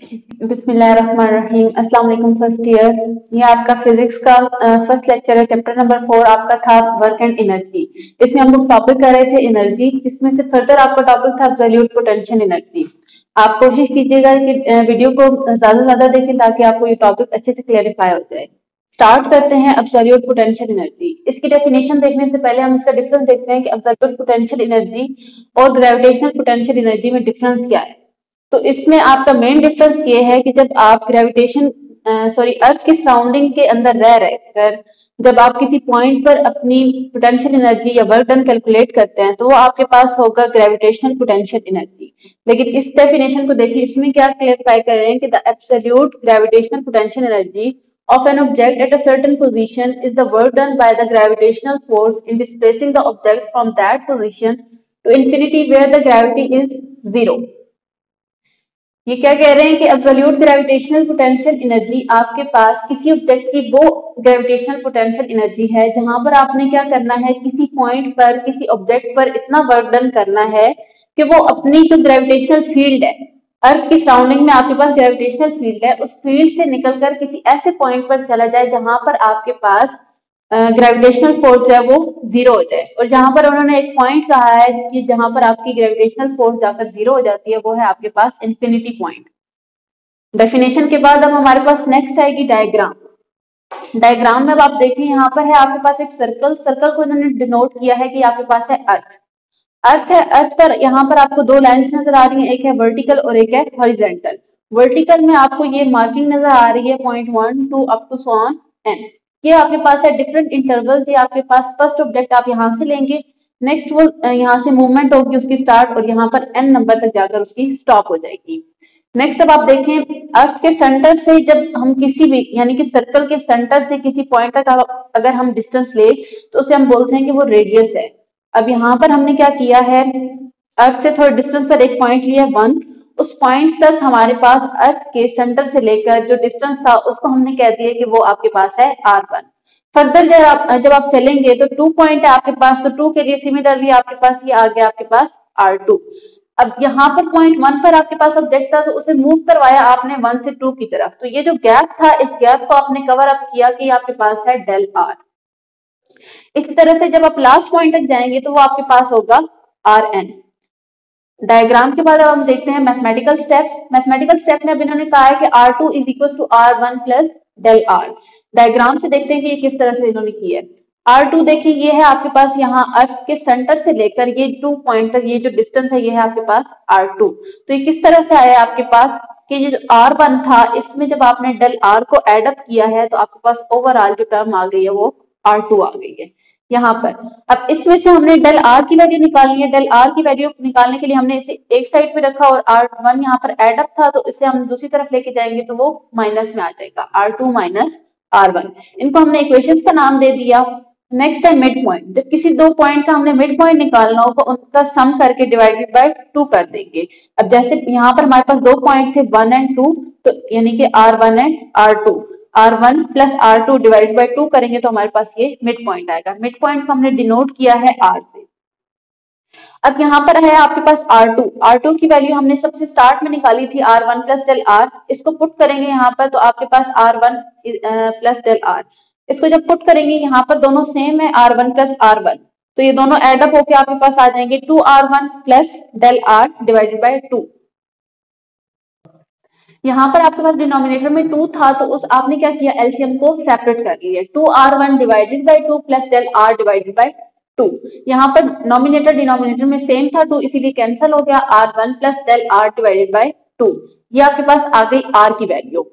बिस्मिल्लाहिर्रहमानिर्रहीम। अस्सलाम वालेकुम फर्स्ट ईयर। ये आपका फिजिक्स का फर्स्ट लेक्चर है। चैप्टर नंबर 4 आपका था वर्क एंड एनर्जी। इसमें हम लोग टॉपिक कर रहे थे एनर्जी, जिसमें से फर्दर आपका टॉपिक था एब्सोल्यूट पोटेंशियल एनर्जी। आप कोशिश कीजिएगा कि वीडियो को ज्यादा से ज्यादा देखें ताकि आपको ये टॉपिक अच्छे से क्लेरिफाई हो जाए। स्टार्ट करते हैं एब्सोल्यूट पोटेंशियल एनर्जी। इसकी डेफिनेशन देखने से पहले हम इसका डिफरेंस देखते हैं कि एब्सोल्यूट पोटेंशियल एनर्जी और ग्रेविटेशनल पोटेंशियल एनर्जी में डिफरेंस क्या है। तो इसमें आपका मेन डिफरेंस ये है कि जब आप अर्थ के सराउंडिंग के अंदर रह कर जब आप किसी पॉइंट पर अपनी पोटेंशियल एनर्जी या वर्क डन कैलकुलेट करते हैं तो वो आपके पास होगा ग्रेविटेशनल पोटेंशियल एनर्जी। लेकिन इस डेफिनेशन को देखिए, इसमें क्या क्लियरफाई कर रहे हैं कि the absolute gravitational potential energy of an object at a certain position is the work done by the gravitational force in displacing the object from that position to infinity where the gravity is zero। ये क्या कह रहे हैं कि absolute gravitational potential energy आपके पास किसी object की वो ग्रेविटेशनल पोटेंशियल एनर्जी है जहां पर आपने क्या करना है, किसी पॉइंट पर किसी ऑब्जेक्ट पर इतना वर्क डन करना है कि वो अपनी जो ग्रेविटेशनल फील्ड है, अर्थ की सराउंडिंग में आपके पास ग्रेविटेशनल फील्ड है, उस फील्ड से निकलकर किसी ऐसे पॉइंट पर चला जाए जहां पर आपके पास ग्रेविटेशनल फोर्स जो है वो जीरो हो जाए। और जहां पर उन्होंने एक पॉइंट कहा है कि जहां पर आपकी ग्रेविटेशनल फोर्स जाकर जीरो हो जाती है, वो है आपके पास इंफिनिटी पॉइंट। डेफिनेशन के बाद अब हमारे पास नेक्स्ट आएगी डायग्राम। डायग्राम में अब आप देखें, यहाँ पर है आपके पास एक सर्कल को इन्होंने डिनोट किया है कि आपके पास है अर्थ है। अर्थ पर यहाँ पर आपको दो लाइंस नजर आ रही हैं, एक है वर्टिकल और एक है हॉरिजॉन्टल। वर्टिकल में आपको ये मार्किंग नजर आ रही है point 1 2 up to so on n. ये आपके पास है डिफरेंट इंटरवल्स। ये आपके पास फर्स्ट ऑब्जेक्ट आप यहाँ से लेंगे, नेक्स्ट वो यहाँ से मूवमेंट होगी उसकी स्टार्ट, और यहाँ पर एन नंबर तक जाकर उसकी स्टॉप हो जाएगी। नेक्स्ट अब आप देखें, अर्थ के सेंटर से जब हम किसी भी यानी कि सर्कल के सेंटर से किसी पॉइंट तक अगर हम डिस्टेंस ले तो उसे हम बोलते हैं कि वो रेडियस है। अब यहाँ पर हमने क्या किया है, अर्थ से थोड़ा डिस्टेंस पर एक पॉइंट लिया 1, उस पॉइंट तक हमारे पास अर्थ के सेंटर से लेकर जो डिस्टेंस था उसको हमने कह दिया कि वो आपके पास है r1। फर्दर जब आप चलेंगे तो 2 पॉइंट है आपके पास, तो 2 के लिए सिमिलरली आपके पास ये आ गया आपके पास r2। अब यहाँ पर पॉइंट 1 पर आपके पास ऑब्जेक्ट था तो उसे मूव करवाया आपने 1 से 2 की तरफ, तो ये जो गैप था इस गैप को आपने कवर अप किया कि आपके पास है डेल r। इस तरह से जब आप लास्ट पॉइंट तक जाएंगे तो वो आपके पास होगा rn। डायग्राम के बाद अब हम देखते हैं मैथमेटिकल स्टेप्स। मैथमेटिकल स्टेप में अब इन्होंने कहा है कि r2 is equal to r1 plus del r। Diagram से देखते हैं कि ये किस तरह से इन्होंने की है। r2 देखिए, ये है आपके पास यहाँ अर्थ के सेंटर से लेकर ये 2 पॉइंट तक ये जो डिस्टेंस है ये है आपके पास r2। तो ये किस तरह से आया आपके पास कि ये जो r1 था इसमें जब आपने डेल r को एड अप किया है तो आपके पास ओवरऑल जो टर्म आ गई है वो r2 आ गई है यहाँ पर। अब इसमें से हमने डेल r की वैल्यू निकालनी है। डेल r की वैल्यू निकालने के लिए हमने इसे एक साइड पे रखा और r1 यहाँ पर एड अप था तो इसे हम दूसरी तरफ लेके जाएंगे तो वो माइनस में आ जाएगा, r2 माइनस r1। इनको हमने इक्वेशंस का नाम दे दिया। नेक्स्ट है मिड पॉइंट। जब किसी दो पॉइंट का हमने मिड पॉइंट निकालना हो तो उनका सम करके डिवाइडेड बाय 2 कर देंगे। अब जैसे यहाँ पर हमारे पास दो पॉइंट थे 1 एंड 2, तो यानी कि r1 and r2, r1 plus r2 divide by 2 करेंगे तो हमारे पास ये मिड पॉइंट आएगा। मिड पॉइंट को हमने डिनोट किया है r से। अब यहाँ पर है आपके पास r2 की वैल्यू हमने सबसे स्टार्ट में निकाली थी r1 प्लस डेल r। इसको पुट करेंगे यहाँ पर तो आपके पास r1 प्लस डेल r। इसको जब पुट करेंगे यहाँ पर दोनों सेम है r1 प्लस r1, तो ये दोनों एड अप होके आपके पास आ जाएंगे 2r1 plus del r divided by 2। यहाँ पर आपके पास डिनोमिनेटर में 2 था तो उस आपने क्या किया, एलसीएम को सेपरेट कर लिया, 2r1 divided by 2 plus del r divided by 2। यहाँ पर नॉमिनेटर डिनोमिनेटर में सेम था 2 इसीलिए कैंसिल हो गया, r1 plus del r divided by 2। ये आपके पास आ गई r की वैल्यू।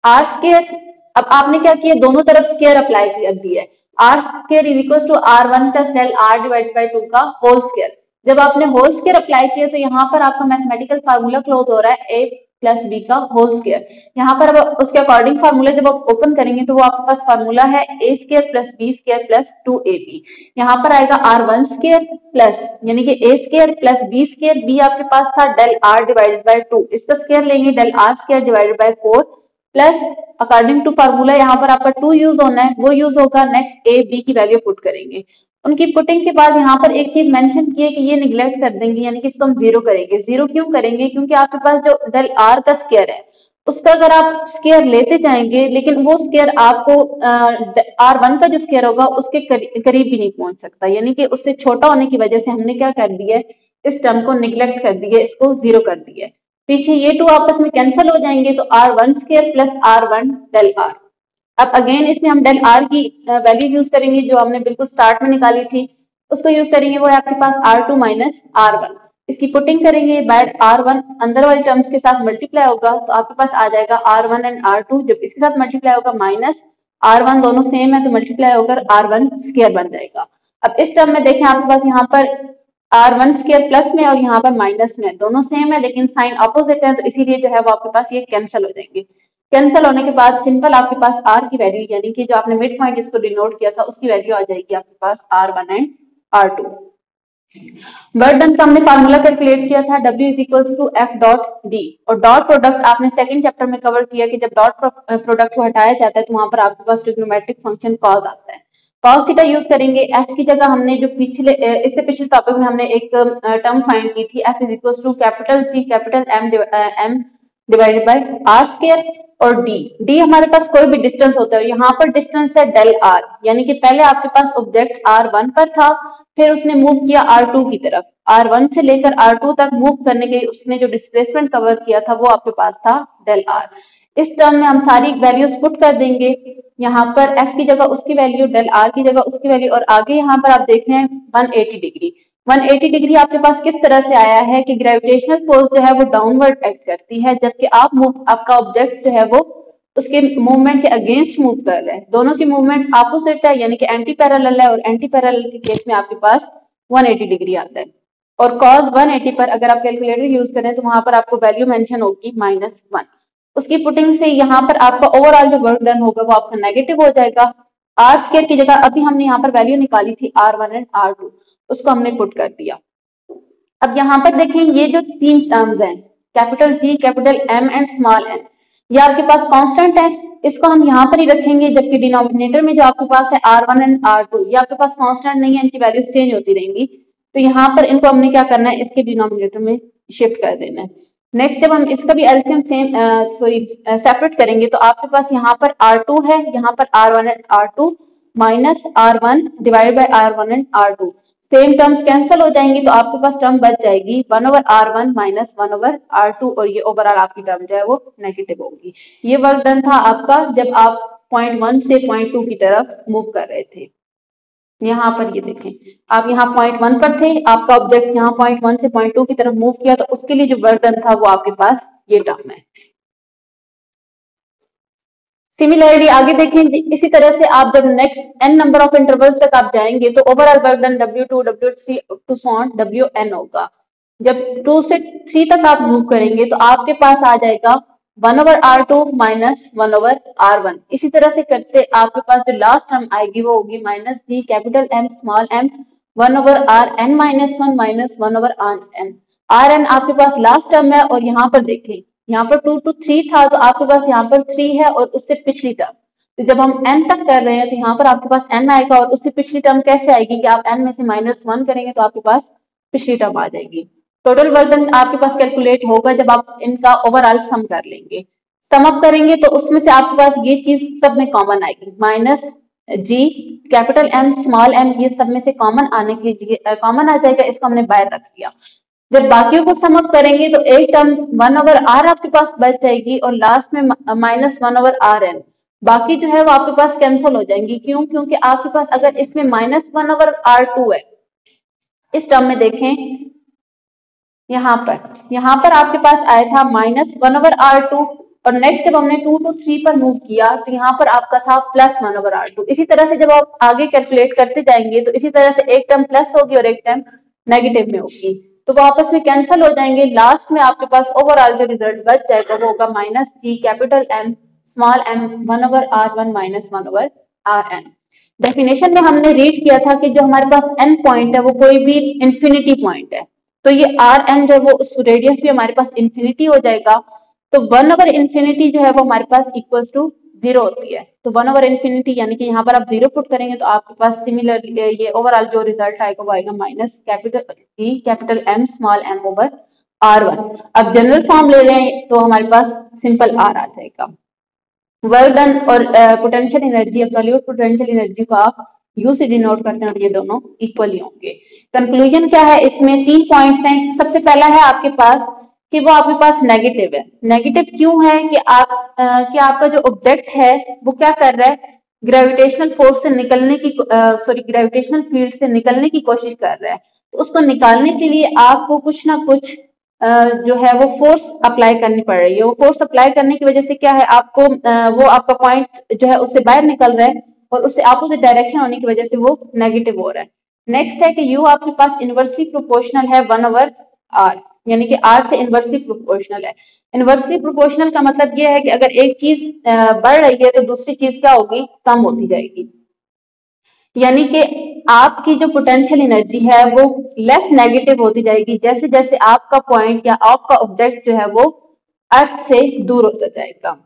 r स्क्वायर, अब आपने क्या किया, दोनों तरफ स्क्वायर अप्लाई कर दिया है। r square is equal to r1 plus del r divided by 2 का होल स्क्वायर। जब आपने होल स्क्वायर अप्लाई किया तो यहाँ पर आपका मैथमेटिकल फार्मूला क्लोज हो रहा है a प्लस बी का होल स्क्वायर। यहाँ पर अब उसके अकॉर्डिंग फार्मूला जब आप ओपन करेंगे तो वो आपके पास फार्मूला है a square plus b square plus 2ab। यहाँ पर आएगा r1 स्क्वायर प्लस यानी कि a square plus b square, b आपके पास था डेल r डिवाइडेड बाय 2, इसका स्क्वायर लेंगे del r square divided by 4 plus according to formula यहाँ पर आपका 2 यूज होना है, वो यूज होगा। नेक्स्ट a b की वैल्यू पुट करेंगे। उनकी पुटिंग के बाद यहाँ पर एक चीज मेंशन की है कि ये निगलेक्ट कर देंगे, यानी कि इसको हम जीरो करेंगे। जीरो क्यों करेंगे, क्योंकि आपके पास जो डेल r का स्क्वायर है उसका अगर आप स्केयर लेते जाएंगे, लेकिन वो स्केयर आपको R1 का जो स्केयर होगा उसके करीब भी नहीं पहुंच सकता, यानी कि उससे छोटा होने की वजह से हमने क्या कर दिया है, इस टर्म को निग्लेक्ट कर दिया, इसको जीरो कर दिया है। पीछे ये टू आपस में कैंसिल हो जाएंगे, तो R1 square plus R1 del R। अब अगेन इसमें हम डेल R की वैल्यू यूज करेंगे जो हमने बिल्कुल स्टार्ट में निकाली थी, उसको यूज करेंगे, वो है आपके पास R2 माइनस R1। इसकी पुटिंग करेंगे, बाय R1 अंदर वाले टर्म्स के साथ मल्टीप्लाई होगा, तो आपके पास आ जाएगा R1 एंड R2, जब इसके साथ मल्टीप्लाई होगा माइनस R1, दोनों सेम है तो मल्टीप्लाई होकर R1 स्केयर बन जाएगा। अब इस टर्म में देखें आपके पास यहाँ पर R1 स्केयर प्लस में और यहाँ पर माइनस में, दोनों सेम है लेकिन साइन अपोजिट है, तो इसीलिए जो है वो आपके पास ये कैंसिल हो जाएंगे। कैंसिल होने के बाद सिंपल आपके पास R की वैल्यू, यानी कि जो आपने मिड पॉइंट इसको डिनोट किया था, उसकी वैल्यू आ जाएगी आपके पास R1 and R2। Work done का हमने फार्मूला कैलकुलेट किया था, W is equals to F dot D, और डॉट प्रोडक्ट आपने सेकंड चैप्टर में कवर किया कि जब डॉट प्रोडक्ट को हटाया जाता है तो वहां पर आपके पास ट्रिग्नोमेट्रिक फंक्शन कॉस आता है। कॉस थीटा यूज करेंगे, F की जगह हमने जो इससे पिछले टॉपिक में हमने एक टर्म फाइंड की थी, F is equals to capital G capital M divided by R square, और डी हमारे पास कोई भी डिस्टेंस होता है, यहाँ पर डिस्टेंस है डेल आर, यानी कि पहले आपके पास ऑब्जेक्ट R1 पर था, फिर उसने मूव किया R2 की तरफ, R1 से लेकर R2 तक मूव करने के लिए उसने जो डिस्प्लेसमेंट कवर किया था वो आपके पास था डेल आर। इस टर्म में हम सारी वैल्यूज पुट कर देंगे, यहाँ पर F की जगह उसकी वैल्यू, डेल आर की जगह उसकी वैल्यू, और आगे यहाँ पर आप देख रहे हैं 180 डिग्री। 180 डिग्री आपके पास किस तरह से आया है कि ग्रेविटेशनल फोर्स जो है वो डाउनवर्ड एक्ट करती है, जबकि आपका ऑब्जेक्ट जो है वो उसके मूवमेंट के अगेंस्ट मूव कर रहे हैं, दोनों की मूवमेंट अपोजिट है, यानी कि एंटी पैरेलल है, और एंटी पैरेलल के केस में आपके पास 180 डिग्री आता है। और cos 180 पर अगर आप कैलकुलेटर यूज करें तो वहां पर आपको वैल्यू मेंशन होगी -1। उसकी पुटिंग से यहाँ पर आपका ओवरऑल जो वर्क डन होगा वो आपका नेगेटिव हो जाएगा। आर स्क्वायर की जगह अभी हमने यहाँ पर वैल्यू निकाली थी R1 एंड R2, उसको हमने पुट कर दिया। अब यहाँ पर देखें ये जो तीन टर्म्स हैं, capital G capital M and small m, ये आपके पास कांस्टेंट है, इसको हम यहाँ पर ही रखेंगे, जबकि डिनोमिनेटर में जो आपके पास है R1 एंड R2 ये आपके पास कांस्टेंट नहीं है, इनकी वैल्यूज चेंज होती रहेंगी, तो यहाँ पर इनको हमने क्या करना है, इसके डिनोमिनेटर में शिफ्ट कर देना है। नेक्स्ट जब हम इसका भी एलसीएम सेपरेट करेंगे तो आपके पास यहाँ पर R2 है, यहाँ पर R1 and R2 minus R1 divided by R1 and R2, same terms cancel हो जाएंगी, तो आपके पास टर्म बच जाएगी 1/R1 माइनस 1/R2, और ये ओवरऑल आपकी टर्म जो है वो नेगेटिव होगी। ये वर्क डन था आपका जब आप पॉइंट 1 से पॉइंट 2 की तरफ मूव कर रहे थे। यहाँ पर ये देखें, आप यहाँ पॉइंट 1 पर थे, आपका ऑब्जेक्ट यहाँ पॉइंट 1 से पॉइंट 2 की तरफ मूव किया, तो उसके लिए जो वर्क डन था वो आपके पास ये टर्म है। सिमिलरली आगे देखें, इसी तरह से आप जब next n number of intervals तक आप जाएंगे तो overall work done W2 W3 to so on Wn होगा। जब 2 से 3 तक आप मूव करेंगे तो आपके पास आ जाएगा 1/R2 माइनस 1/R1। इसी तरह से करते आपके पास जो लास्ट टर्म आएगी वो होगी -G capital M small m 1/Rn minus 1 minus 1/Rn। Rn आपके पास लास्ट टर्म है, और यहाँ पर देखें यहाँ पर 2 to 3 था, तो आपके पास यहाँ पर 3 है और उससे पिछली टर्म, तो जब हम n तक कर रहे हैं तो यहाँ पर आपके पास n आएगा, और उससे पिछली टर्म कैसे आएगी कि आप n में से -1 करेंगे तो आपके पास पिछली टर्म आ जाएगी। टोटल वर्क डन आपके पास कैलकुलेट होगा जब आप इनका ओवरऑल सम कर लेंगे। सम अप करेंगे तो उसमें से आपके पास ये चीज सब में कॉमन आएगी, -G capital M small m, ये सब में से कॉमन आने के लिए कॉमन आ जाएगा, इसको हमने बाहर रख दिया। जब बाकियों को सम अप करेंगे तो एक टर्म 1/R आपके पास बच जाएगी, और लास्ट में -1/Rn, बाकी जो है वो आपके पास कैंसिल हो जाएंगी। क्यों? क्योंकि आपके पास अगर इसमें -1/R2 है, इस टर्म में देखें यहाँ पर आपके पास आया था -1/R2, और नेक्स्ट जब हमने 2 to 3 पर मूव किया तो यहाँ पर आपका था +1/R2। इसी तरह से जब आप आगे कैलकुलेट करते जाएंगे तो इसी तरह से एक टर्म प्लस होगी और एक टर्म नेगेटिव में होगी, तो वो आपस में कैंसिल हो जाएंगे। लास्ट में आपके पास ओवरऑल जो रिजल्ट बच जाएगा वो होगा -G capital M small m 1/R1 minus 1/Rn। Definition में हमने रीड किया था कि जो हमारे पास n पॉइंट है वो कोई भी इंफिनिटी पॉइंट है, तो ये Rn जो है वो उस रेडियस भी हमारे पास इंफिनिटी हो जाएगा, तो 1/इंफिनिटी जो है वो हमारे पास इक्वल्स टू 0 होती है, तो 1/इंफिनिटी यानी कि यहाँ पर आप 0 पुट करेंगे तो आपके पास सिमिलर ये ओवरऑल जो रिजल्ट आएगा वो आएगा -G capital M small m R1। अब जनरल फॉर्म ले लें तो हमारे पास सिंपल R आ जाएगा। वर्क डन और potential energy, absolute potential energy को आप U से डिनोट करते हैं और ये दोनों इक्वली होंगे। कंक्लूजन क्या है, इसमें 3 पॉइंट्स हैं। सबसे पहला है आपके पास कि वो आपके पास नेगेटिव है। नेगेटिव क्यों है कि आपका जो ऑब्जेक्ट है वो क्या कर रहा है, ग्रेविटेशनल फोर्स से निकलने की ग्रेविटेशनल फील्ड से निकलने की कोशिश कर रहा है। तो उसको निकालने के लिए आपको कुछ ना कुछ जो है वो फोर्स अप्लाई करनी पड़ रही है। वो फोर्स अप्लाई करने की वजह से क्या है, आपको वो आपका पॉइंट जो है उससे बाहर निकल रहा है और उससे अपोजिट डायरेक्शन होने की वजह से वो नेगेटिव हो रहा है। नेक्स्ट है कि U आपके पास इनवर्सली प्रोपोर्शनल है 1/r, यानी कि R से इनवर्सली प्रोपोर्शनल है। इनवर्सली प्रोपोर्शनल का मतलब ये है कि अगर एक चीज बढ़ रही है तो दूसरी चीज क्या होगी, कम होती जाएगी। यानी कि आपकी जो पोटेंशियल एनर्जी है वो लेस नेगेटिव होती जाएगी जैसे जैसे आपका पॉइंट या आपका ऑब्जेक्ट जो है वो अर्थ से दूर होता जाएगा।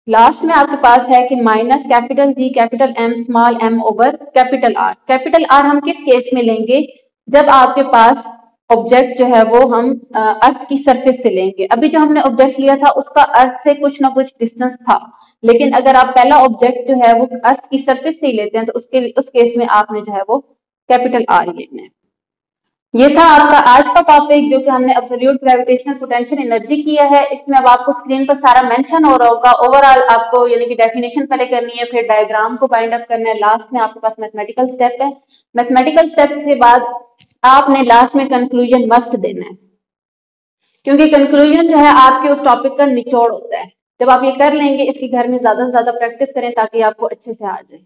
लास्ट में आपके पास है कि minus capital G capital M small m over capital R। Capital R हम किस केस में लेंगे, जब आपके पास ऑब्जेक्ट जो है वो हम अर्थ की सरफेस से लेंगे। अभी जो हमने ऑब्जेक्ट लिया था उसका अर्थ से कुछ ना कुछ डिस्टेंस था, लेकिन अगर आप पहला ऑब्जेक्ट जो है वो अर्थ की सरफेस से ही लेते हैं तो उस केस में आपने जो है वो कैपिटल R लेना है। ये था आपका आज का टॉपिक जो कि हमने एब्सोल्यूट ग्रेविटेशनल पोटेंशियल एनर्जी किया है। इसमें अब आपको स्क्रीन पर सारा मेंशन हो रहा होगा। ओवरऑल आपको यानी कि डेफिनेशन पहले करनी है, फिर डायग्राम को बाइंड अप करना है, लास्ट में आपके पास मैथमेटिकल स्टेप है। मैथमेटिकल स्टेप के बाद आपने लास्ट में कंक्लूजन मस्ट देना है, क्योंकि कंक्लूजन जो है आपके उस टॉपिक का निचोड़ होता है। जब आप ये कर लेंगे, इसकी घर में ज्यादा से ज्यादा प्रैक्टिस करें ताकि आपको अच्छे से आ जाए।